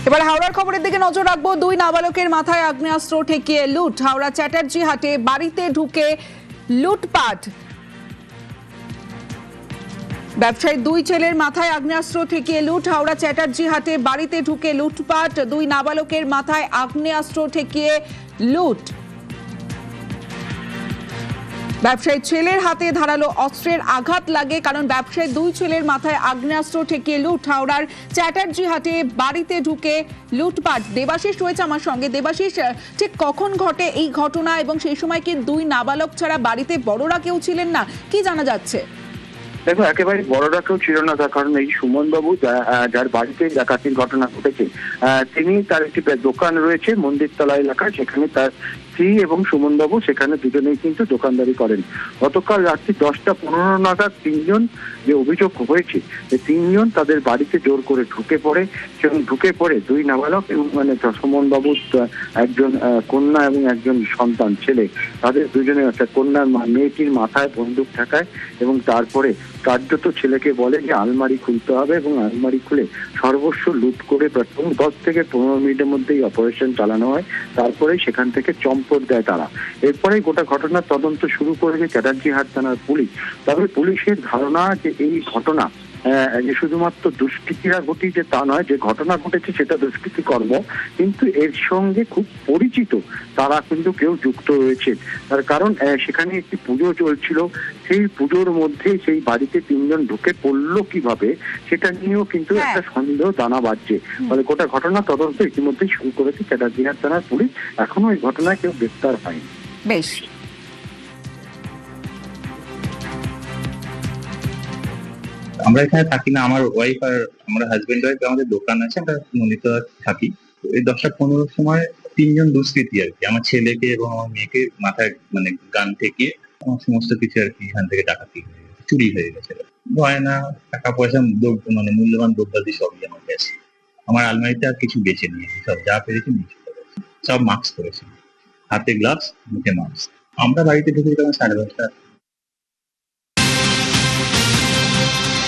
এবার হাওড়ার খবরের দিকে নজর রাখবো। দুই নাবালকের মাথায় আগ্নেয়াস্ত্র ঠেকিয়ে লুট। হাওড়া চ্যাটার্জি হাটে বাড়িতে ঢুকে লুটপাট। ব্যবসায়ী দুই ছেলের মাথায় আগ্নেয়াস্ত্র ঠেকিয়ে লুট। হাওড়া চ্যাটার্জি হাটে বাড়িতে ঢুকে লুটপাট। দুই নাবালকের মাথায় আগ্নেয়াস্ত্র ঠেকিয়ে লুট। ব্যবসায়ী ছেলের হাতে ধারালো অস্ত্রের আঘাত লাগে, কারণ ব্যবসায়ী দুই ছেলের মাথায় আগ্নেয়াস্ত্র ঠেকিয়ে লুট। হাওড়ার চ্যাটার্জি হাটে বাড়িতে ঢুকে লুটপাট। দেবাশিস রয়েছে আমার সঙ্গে। দেবাশিস, ঠিক কখন ঘটে এই ঘটনা এবং সেই সময় কি দুই নাবালক ছাড়া বাড়িতে বড়রা কেউ ছিলেন না, কি জানা যাচ্ছে? দেখো, একেবারে বড়রা কেউ ছিল না, তার কারণ এই সুমন বাবু যার বাড়িতে ডাকাতির ঘটনা ঘটেছে, তিনি তার একটি দোকান রয়েছে মন্দিরতলা এলাকায়, সেখানে তার স্ত্রী এবং সুমন বাবু সেখানে দুজনেই কিন্তু দোকানদারি করেন। গতকাল রাত্রি 10:15 নাগাদ তিনজন, যে অভিযোগ হয়েছে যে তিনজন তাদের বাড়িতে জোর করে ঢুকে পড়ে এবং ঢুকে পড়ে দুই নাবালক এবং সুমন বাবুর একজন কন্যা এবং একজন সন্তান ছেলে, তাদের দুজনে অর্থাৎ কন্যার মেয়েটির মাথায় বন্দুক ঠেকায় এবং তারপরে কার্যত ছেলেকে বলে যে আলমারি খুলতে হবে এবং আলমারি খুলে সর্বস্ব লুট করে প্রথম 10 থেকে 15 মিনিটের মধ্যেই অপারেশন চালানো হয়। তারপরেই সেখান থেকে চম্পট দেয় তারা। এরপরেই গোটা ঘটনার তদন্ত শুরু করেছে চ্যাটার্জি হাট থানার পুলিশ। তবে পুলিশের ধারণা যে এই ঘটনা যে শুধুমাত্র দুষ্কৃতীরা ঘটিয়েছে তা নয়, যে ঘটনা ঘটেছে সেটা দুষ্কৃতি কর্ম, কিন্তু এর সঙ্গে খুব পরিচিত তারা কিন্তু কেউ যুক্ত রয়েছে। তার কারণ সেখানে একটি পুজো চলছিল, সেই পুজোর মধ্যে সেই বাড়িতে তিনজন ঢুকে পড়লো কিভাবে সেটা নিয়েও কিন্তু একটা সন্দেহ দানা বাজছে। ফলে গোটা ঘটনা তদন্ত ইতিমধ্যেই শুরু করেছে চ্যাটার্জি হাট থানার পুলিশ। এখনো এই ঘটনায় কেউ গ্রেফতার হয়নি। বেশ, আমরা এখানে থাকি না, আমার ওয়াইফ আর আমার হাজবেন্ড ওয়াইফ, আমাদের দোকান আছে, আমরা মনিতে থাকি। এই 10টা-15 সময় তিনজন দুষ্কৃতী আর কি আমার ছেলেকে এবং আমার মেয়েকে মাথায় গান থেকে আমার সমস্ত কিছু আর কি এখান থেকে ডাকাতি হয়ে গেছে, চুরি হয়ে গেছে। গয়না, টাকা পয়সা, মূল্যবান দ্রব্যাদি সবই আমার কাছে। আমার আলমারিতে আর কিছু বেঁচে নিয়ে সব যা পেরেছি নিয়ে চলে গেছে। সব মাস্ক করেছে, হাতে গ্লাভস, মুখে মাস্ক। আমরা বাড়িতে ঢুকে তখন 10:30